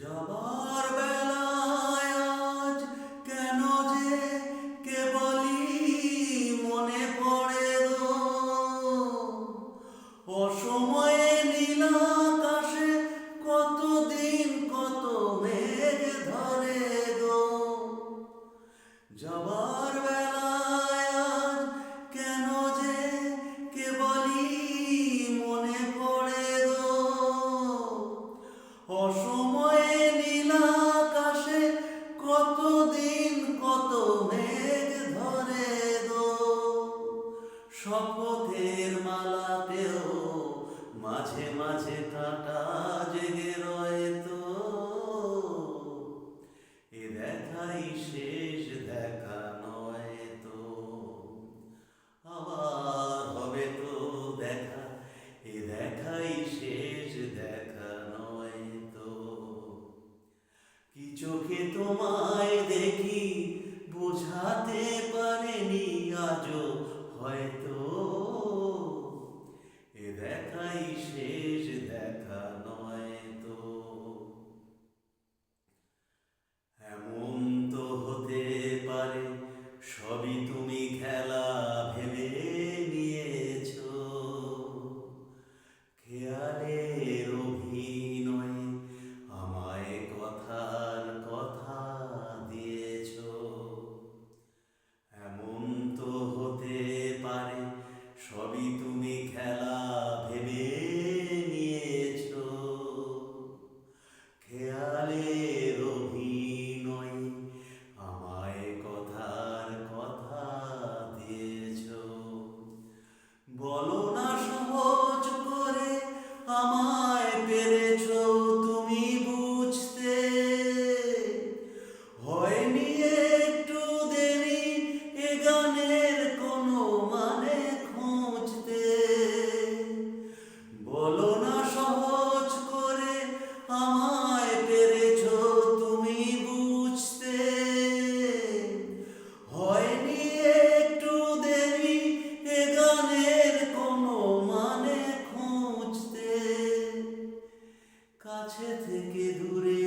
যাবার বেলায় আজ কেন যে কেবলই মনে পড়ে গো, অসময়ে নীল আকাশে কতদিন কত মেঘ ধরে গো। যাবার বেলায় আজ কেন যে কেবলই মনে পড়ে গো, অসময়ে নীল আকাশে কতদিন কত মেঘ ধরে গো। শপথের মালাতেও মাঝে মাঝে কাঁটা জেগে রয়ে তো, এ দেখাই শেষ দেখা নয় তো। আবার হবে তো দেখা, এ দেখাই শেষ দেখা নয় তো। কি চোখে তোমায় দেখি বোঝাতে পারেনি আজও হয়তো, এ দেখাই শেষ দেখা নয় তো। এমন তো হতে পারে সবই তুমি খেলা ভেবে নিয়েছো, খেয়ালের অভিনয়ে আমায় কথার কথা দিয়েছো। এমন তো হতে পারে সবই তুমি খেলা ভেবে নিয়েছো, খেয়ালের অভিনয়ে আমায় কথার কথা দিয়েছো। বলো না সহজ করে আমায় পেরেছো তুমি বুঝতে, হয়নি একটু দেরি এ গানের কোনো মানে খুঁজতে। বলো না সহজ করে আমায় পেরেছো তুমি বুঝতে, হয়নি একটু দেরি এ গানের কোনো মানে খুঁজতে। কাছে থেকে দূরে